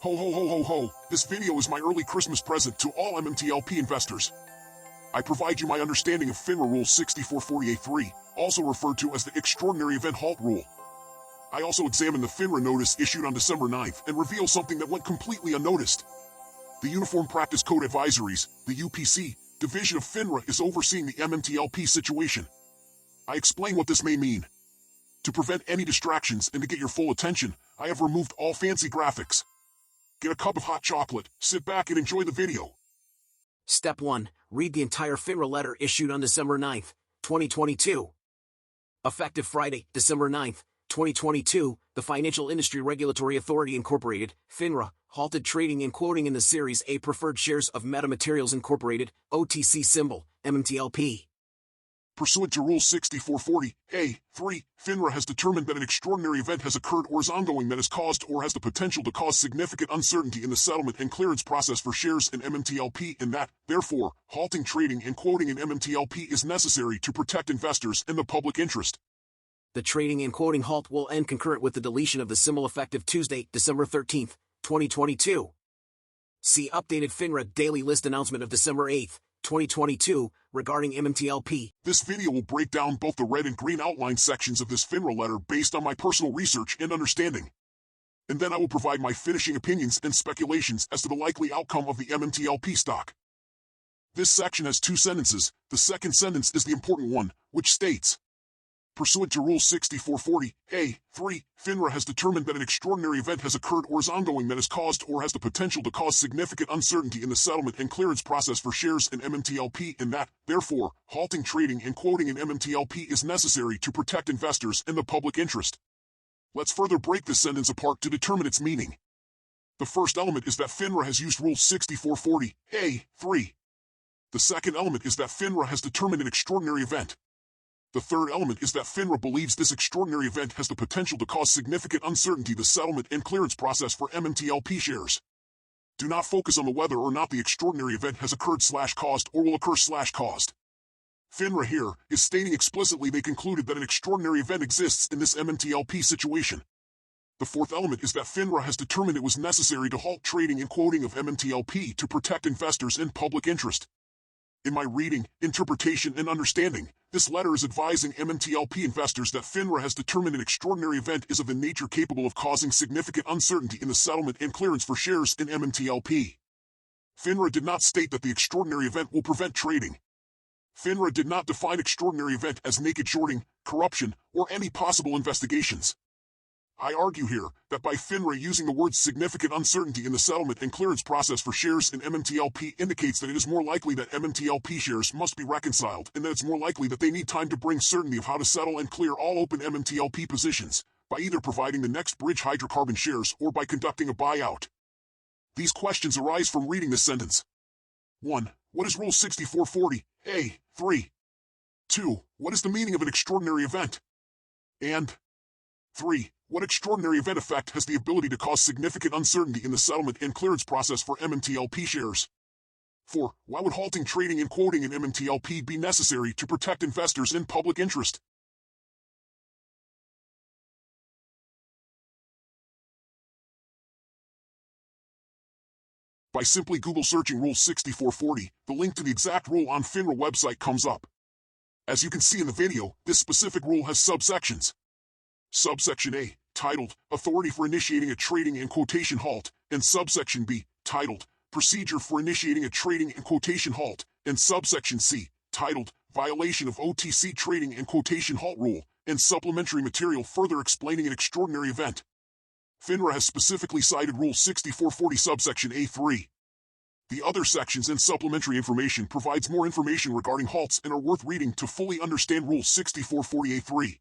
Ho ho ho ho ho, this video is my early Christmas present to all MMTLP investors. I provide you my understanding of Finra Rule 6448.3, also referred to as the Extraordinary Event Halt Rule. I also examine the Finra notice issued on December 9th and reveal something that went completely unnoticed. The Uniform Practice Code Advisories, the UPC, division of Finra is overseeing the MMTLP situation. I explain what this may mean. To prevent any distractions and to get your full attention, I have removed all fancy graphics. Get a cup of hot chocolate, sit back and enjoy the video. Step 1. Read the entire Finra letter issued on December 9th, 2022. Effective Friday, December 9th, 2022, the Financial Industry Regulatory Authority Incorporated, FINRA, halted trading and quoting in the Series A preferred shares of Meta Materials Incorporated, OTC symbol, MMTLP. Pursuant to Rule 6440A.3, FINRA has determined that an extraordinary event has occurred or is ongoing that has caused or has the potential to cause significant uncertainty in the settlement and clearance process for shares in MMTLP and that, therefore, halting trading and quoting in MMTLP is necessary to protect investors and the public interest. The trading and quoting halt will end concurrent with the deletion of the symbol effective Tuesday, December 13th, 2022. See updated FINRA daily list announcement of December 8th, 2022, regarding MMTLP. This video will break down both the red and green outline sections of this FINRA letter based on my personal research and understanding. And then I will provide my finishing opinions and speculations as to the likely outcome of the MMTLP stock. This section has two sentences. The second sentence is the important one, which states, pursuant to Rule 6440A.3, FINRA has determined that an extraordinary event has occurred or is ongoing that has caused or has the potential to cause significant uncertainty in the settlement and clearance process for shares in MMTLP and that, therefore, halting trading and quoting in MMTLP is necessary to protect investors and the public interest. Let's further break this sentence apart to determine its meaning. The first element is that FINRA has used Rule 6440A.3. The second element is that FINRA has determined an extraordinary event. The third element is that FINRA believes this extraordinary event has the potential to cause significant uncertainty in the settlement and clearance process for MMTLP shares. Do not focus on the whether or not the extraordinary event has occurred/caused or will occur/caused. FINRA here is stating explicitly they concluded that an extraordinary event exists in this MMTLP situation. The fourth element is that FINRA has determined it was necessary to halt trading and quoting of MMTLP to protect investors and public interest. In my reading, interpretation, and understanding, this letter is advising MMTLP investors that FINRA has determined an extraordinary event is of a nature capable of causing significant uncertainty in the settlement and clearance for shares in MMTLP. FINRA did not state that the extraordinary event will prevent trading. FINRA did not define extraordinary event as naked shorting, corruption, or any possible investigations. I argue here that by FINRA using the words significant uncertainty in the settlement and clearance process for shares in MMTLP indicates that it is more likely that MMTLP shares must be reconciled and that it's more likely that they need time to bring certainty of how to settle and clear all open MMTLP positions, by either providing the next bridge hydrocarbon shares or by conducting a buyout. These questions arise from reading this sentence. 1. What is Rule 6440A.3? 2. What is the meaning of an extraordinary event? And 3. What extraordinary event effect has the ability to cause significant uncertainty in the settlement and clearance process for MMTLP shares? 4. Why would halting trading and quoting in MMTLP be necessary to protect investors and public interest? By simply Google searching Rule 6440, the link to the exact rule on FINRA website comes up. As you can see in the video, this specific rule has subsections. Subsection A, titled, Authority for Initiating a Trading and Quotation Halt, and Subsection B, titled, Procedure for Initiating a Trading and Quotation Halt, and Subsection C, titled, Violation of OTC Trading and Quotation Halt Rule, and supplementary material further explaining an extraordinary event. FINRA has specifically cited Rule 6440 subsection A.3. The other sections and supplementary information provides more information regarding halts and are worth reading to fully understand Rule 6440A.3.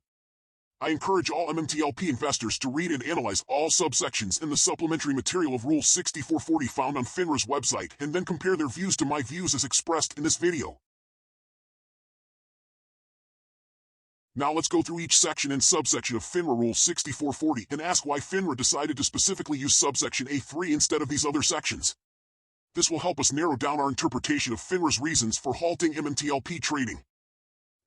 I encourage all MMTLP investors to read and analyze all subsections in the supplementary material of Rule 6440 found on FINRA's website and then compare their views to my views as expressed in this video. Now let's go through each section and subsection of FINRA Rule 6440 and ask why FINRA decided to specifically use subsection A.3 instead of these other sections. This will help us narrow down our interpretation of FINRA's reasons for halting MMTLP trading.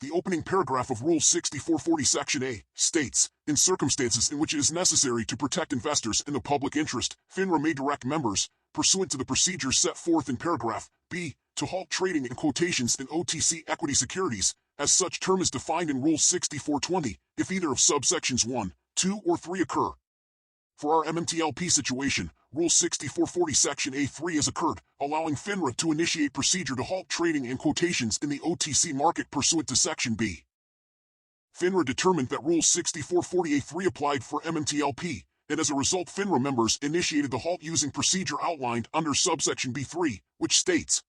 The opening paragraph of Rule 6440 Section A states, in circumstances in which it is necessary to protect investors in the public interest, FINRA may direct members, pursuant to the procedures set forth in paragraph B, to halt trading in quotations in OTC equity securities, as such term is defined in Rule 6420, if either of subsections 1, 2, or 3 occur. For our MMTLP situation, Rule 6440 Section A3 has occurred, allowing FINRA to initiate procedure to halt trading in quotations in the OTC market pursuant to Section B. FINRA determined that Rule 6440 A3 applied for MMTLP, and as a result FINRA members initiated the halt using procedure outlined under subsection B3, which states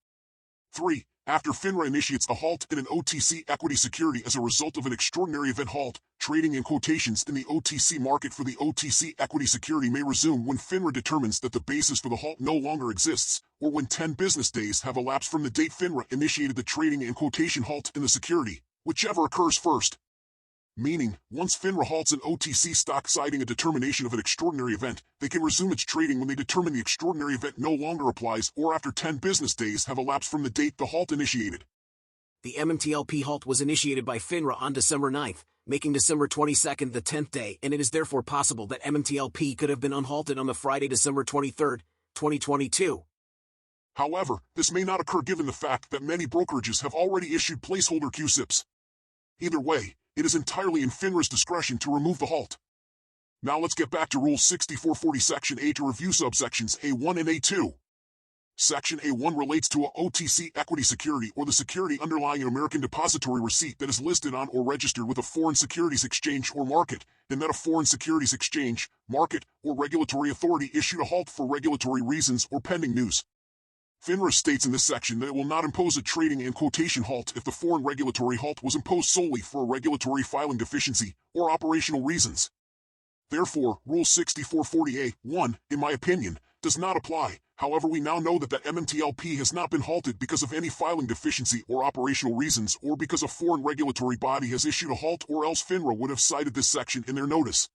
3. After FINRA initiates a halt in an OTC equity security as a result of an extraordinary event halt, trading in quotations in the OTC market for the OTC equity security may resume when FINRA determines that the basis for the halt no longer exists, or when 10 business days have elapsed from the date FINRA initiated the trading in quotation halt in the security, whichever occurs first. Meaning, once FINRA halts an OTC stock citing a determination of an extraordinary event, they can resume its trading when they determine the extraordinary event no longer applies or after 10 business days have elapsed from the date the halt initiated. The MMTLP halt was initiated by FINRA on December 9th, making December 22nd the 10th day, and it is therefore possible that MMTLP could have been unhalted on the Friday, December 23rd, 2022. However, this may not occur given the fact that many brokerages have already issued placeholder QSIPs. Either way, it is entirely in FINRA's discretion to remove the halt. Now let's get back to Rule 6440 Section A to review subsections A1 and A2. Section A1 relates to a OTC equity security or the security underlying an American depository receipt that is listed on or registered with a foreign securities exchange or market, and that a foreign securities exchange, market, or regulatory authority issued a halt for regulatory reasons or pending news. FINRA states in this section that it will not impose a trading and quotation halt if the foreign regulatory halt was imposed solely for a regulatory filing deficiency or operational reasons. Therefore, Rule 6440A1, in my opinion, does not apply. However, we now know that MMTLP has not been halted because of any filing deficiency or operational reasons or because a foreign regulatory body has issued a halt, or else FINRA would have cited this section in their notice.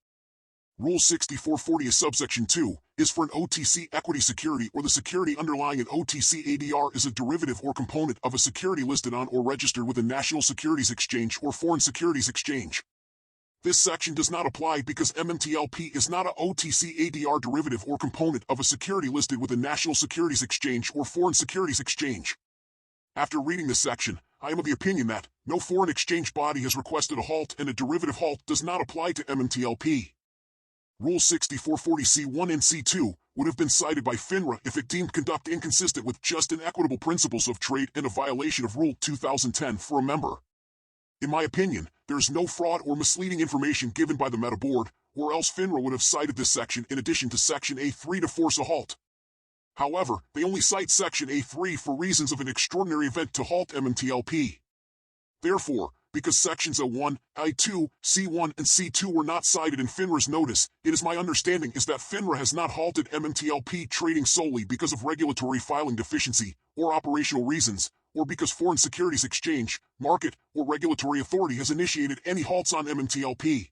Rule 6440 is subsection 2, is for an OTC equity security or the security underlying an OTC ADR is a derivative or component of a security listed on or registered with a national securities exchange or foreign securities exchange. This section does not apply because MMTLP is not a OTC ADR derivative or component of a security listed with a national securities exchange or foreign securities exchange. After reading this section, I am of the opinion that no foreign exchange body has requested a halt and a derivative halt does not apply to MMTLP. Rule 6440C1 and C2 would have been cited by FINRA if it deemed conduct inconsistent with just and equitable principles of trade and a violation of Rule 2010 for a member. In my opinion, there is no fraud or misleading information given by the Meta Board, or else FINRA would have cited this section in addition to Section A3 to force a halt. However, they only cite Section A3 for reasons of an extraordinary event to halt MMTLP. Therefore, because sections A1, I2, C1, and C2 were not cited in FINRA's notice, it is my understanding is that FINRA has not halted MMTLP trading solely because of regulatory filing deficiency, or operational reasons, or because foreign securities exchange, market, or regulatory authority has initiated any halts on MMTLP.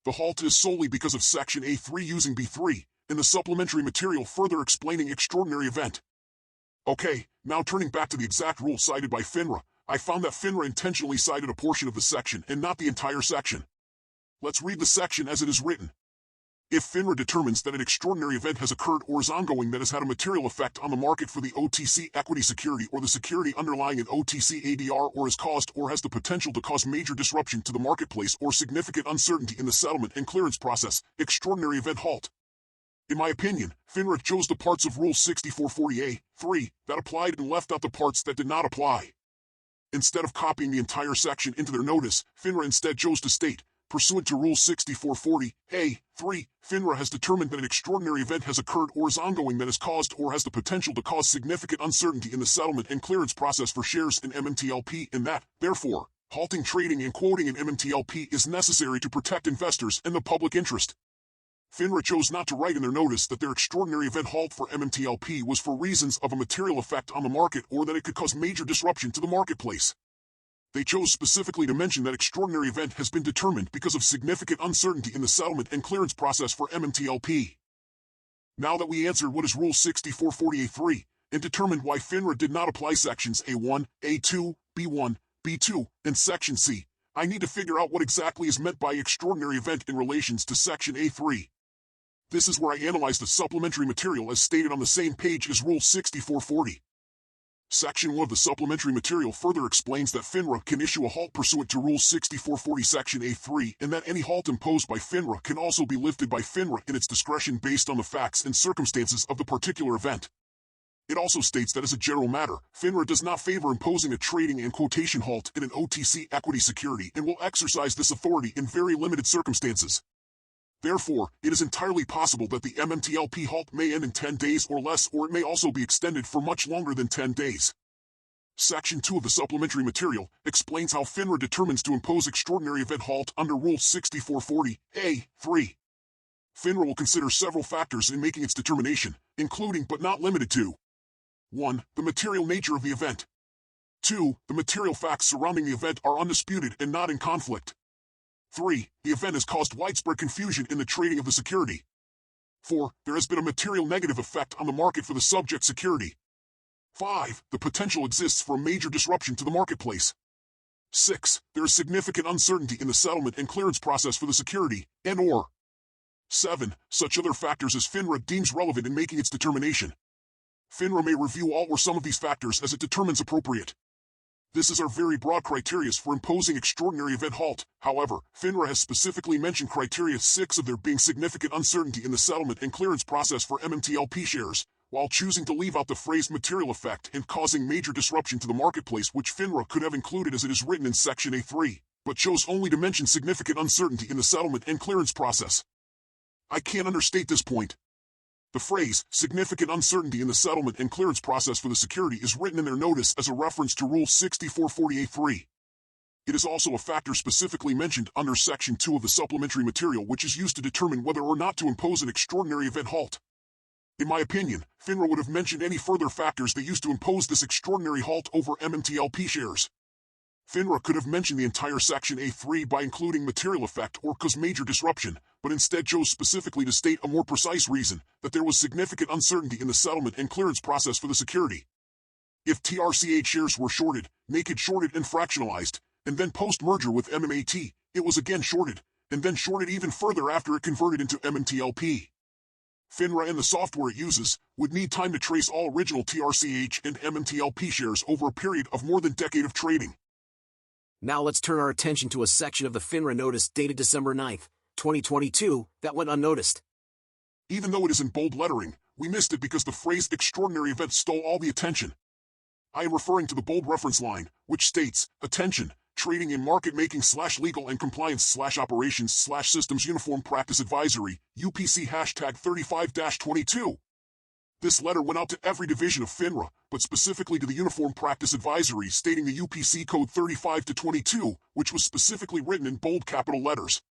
The halt is solely because of Section A3 using B3, in the supplementary material further explaining extraordinary event. Okay, now turning back to the exact rule cited by FINRA, I found that FINRA intentionally cited a portion of the section and not the entire section. Let's read the section as it is written. If FINRA determines that an extraordinary event has occurred or is ongoing that has had a material effect on the market for the OTC equity security or the security underlying an OTC ADR or has caused or has the potential to cause major disruption to the marketplace or significant uncertainty in the settlement and clearance process, extraordinary event halt. In my opinion, FINRA chose the parts of Rule 6440A3 that applied and left out the parts that did not apply. Instead of copying the entire section into their notice, FINRA instead chose to state, pursuant to Rule 6440A3, FINRA has determined that an extraordinary event has occurred or is ongoing that has caused or has the potential to cause significant uncertainty in the settlement and clearance process for shares in MMTLP and that, therefore, halting trading and quoting in MMTLP is necessary to protect investors and the public interest. FINRA chose not to write in their notice that their extraordinary event halt for MMTLP was for reasons of a material effect on the market or that it could cause major disruption to the marketplace. They chose specifically to mention that extraordinary event has been determined because of significant uncertainty in the settlement and clearance process for MMTLP. Now that we answered what is Rule 6440A3 and determined why FINRA did not apply sections A1, A2, B1, B2, and Section C, I need to figure out what exactly is meant by extraordinary event in relations to Section A3. This is where I analyze the supplementary material as stated on the same page as Rule 6440. Section 1 of the supplementary material further explains that FINRA can issue a halt pursuant to Rule 6440 Section A3 and that any halt imposed by FINRA can also be lifted by FINRA in its discretion based on the facts and circumstances of the particular event. It also states that as a general matter, FINRA does not favor imposing a trading and quotation halt in an OTC equity security and will exercise this authority in very limited circumstances. Therefore, it is entirely possible that the MMTLP halt may end in 10 days or less, or it may also be extended for much longer than 10 days. Section 2 of the supplementary material explains how FINRA determines to impose extraordinary event halt under Rule 6440A3. FINRA will consider several factors in making its determination, including but not limited to 1. The material nature of the event. 2. The material facts surrounding the event are undisputed and not in conflict. 3. The event has caused widespread confusion in the trading of the security. 4. There has been a material negative effect on the market for the subject security. 5. The potential exists for a major disruption to the marketplace. 6. There is significant uncertainty in the settlement and clearance process for the security, and/or 7. Such other factors as FINRA deems relevant in making its determination. FINRA may review all or some of these factors as it determines appropriate. This is our very broad criteria for imposing extraordinary event halt. However, FINRA has specifically mentioned criteria 6 of there being significant uncertainty in the settlement and clearance process for MMTLP shares, while choosing to leave out the phrase material effect and causing major disruption to the marketplace, which FINRA could have included as it is written in Section A3, but chose only to mention significant uncertainty in the settlement and clearance process. I can't understate this point. The phrase, significant uncertainty in the settlement and clearance process for the security, is written in their notice as a reference to Rule 6440A3. It is also a factor specifically mentioned under Section 2 of the supplementary material, which is used to determine whether or not to impose an extraordinary event halt. In my opinion, FINRA would have mentioned any further factors they used to impose this extraordinary halt over MMTLP shares. FINRA could have mentioned the entire Section A3 by including material effect or cause major disruption, but instead chose specifically to state a more precise reason, that there was significant uncertainty in the settlement and clearance process for the security. If TRCH shares were shorted, naked shorted and fractionalized, and then post-merger with MMAT, it was again shorted, and then shorted even further after it converted into MMTLP. FINRA and the software it uses would need time to trace all original TRCH and MMTLP shares over a period of more than a decade of trading. Now let's turn our attention to a section of the FINRA notice dated December 9, 2022, that went unnoticed. Even though it is in bold lettering, we missed it because the phrase extraordinary event stole all the attention. I am referring to the bold reference line, which states, attention, trading in market making / legal and compliance / operations / systems uniform practice advisory, UPC #35-22. This letter went out to every division of FINRA, but specifically to the Uniform Practice Advisory, stating the UPC code 35-22, which was specifically written in bold capital letters.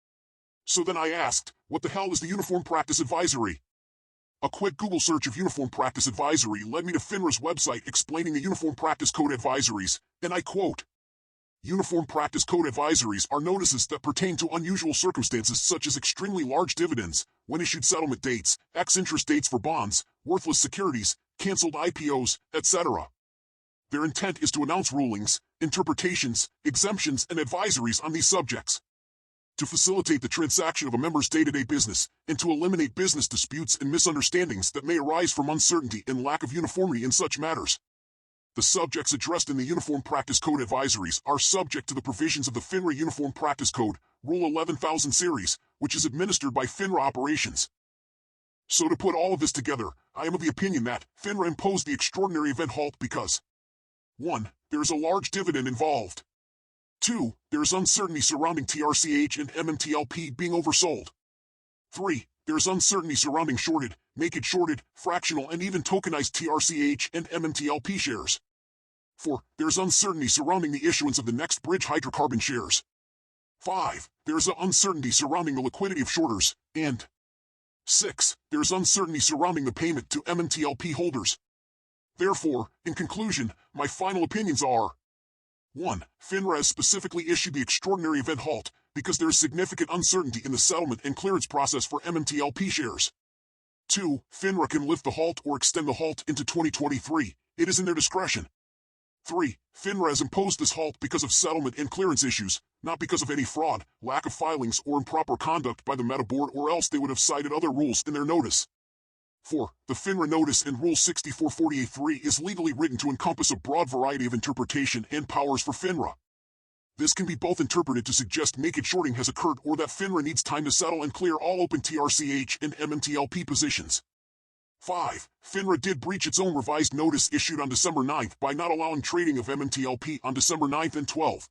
So then I asked, what the hell is the Uniform Practice Advisory? A quick Google search of Uniform Practice Advisory led me to FINRA's website explaining the Uniform Practice Code Advisories, and I quote, Uniform Practice Code Advisories are notices that pertain to unusual circumstances such as extremely large dividends, when issued settlement dates, ex-interest dates for bonds, worthless securities, canceled IPOs, etc. Their intent is to announce rulings, interpretations, exemptions, and advisories on these subjects, to facilitate the transaction of a member's day-to-day business, and to eliminate business disputes and misunderstandings that may arise from uncertainty and lack of uniformity in such matters. The subjects addressed in the Uniform Practice Code Advisories are subject to the provisions of the FINRA Uniform Practice Code, Rule 11,000 Series, which is administered by FINRA Operations. So to put all of this together, I am of the opinion that FINRA imposed the extraordinary event halt because 1. There is a large dividend involved. 2. There is uncertainty surrounding TRCH and MMTLP being oversold. 3. There is uncertainty surrounding shorted, naked shorted, fractional, and even tokenized TRCH and MMTLP shares. 4. There is uncertainty surrounding the issuance of the next bridge hydrocarbon shares. 5. There is uncertainty surrounding the liquidity of shorters, and 6. There is uncertainty surrounding the payment to MMTLP holders. Therefore, in conclusion, my final opinions are 1. FINRA has specifically issued the extraordinary event halt because there is significant uncertainty in the settlement and clearance process for MMTLP shares. 2. FINRA can lift the halt or extend the halt into 2023. It is in their discretion. 3. Finra has imposed this halt because of settlement and clearance issues, not because of any fraud, lack of filings, or improper conduct by the Meta Board, or else they would have cited other rules in their notice. 4. The Finra Notice in Rule 6448.3 is legally written to encompass a broad variety of interpretation and powers for Finra. This can be both interpreted to suggest naked shorting has occurred or that Finra needs time to settle and clear all open TRCH and MMTLP positions. 5. Finra did breach its own revised notice issued on December 9th by not allowing trading of MMTLP on December 9th and 12th.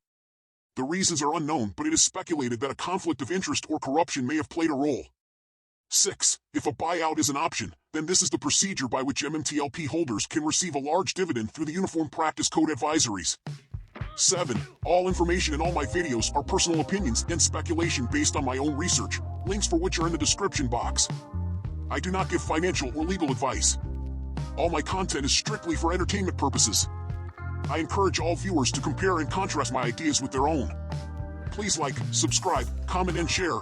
The reasons are unknown, but it is speculated that a conflict of interest or corruption may have played a role. 6. If a buyout is an option, then this is the procedure by which MMTLP holders can receive a large dividend through the Uniform Practice Code Advisories. 7. All information in all my videos are personal opinions and speculation based on my own research, links for which are in the description box. I do not give financial or legal advice. All my content is strictly for entertainment purposes. I encourage all viewers to compare and contrast my ideas with their own. Please like, subscribe, comment, and share.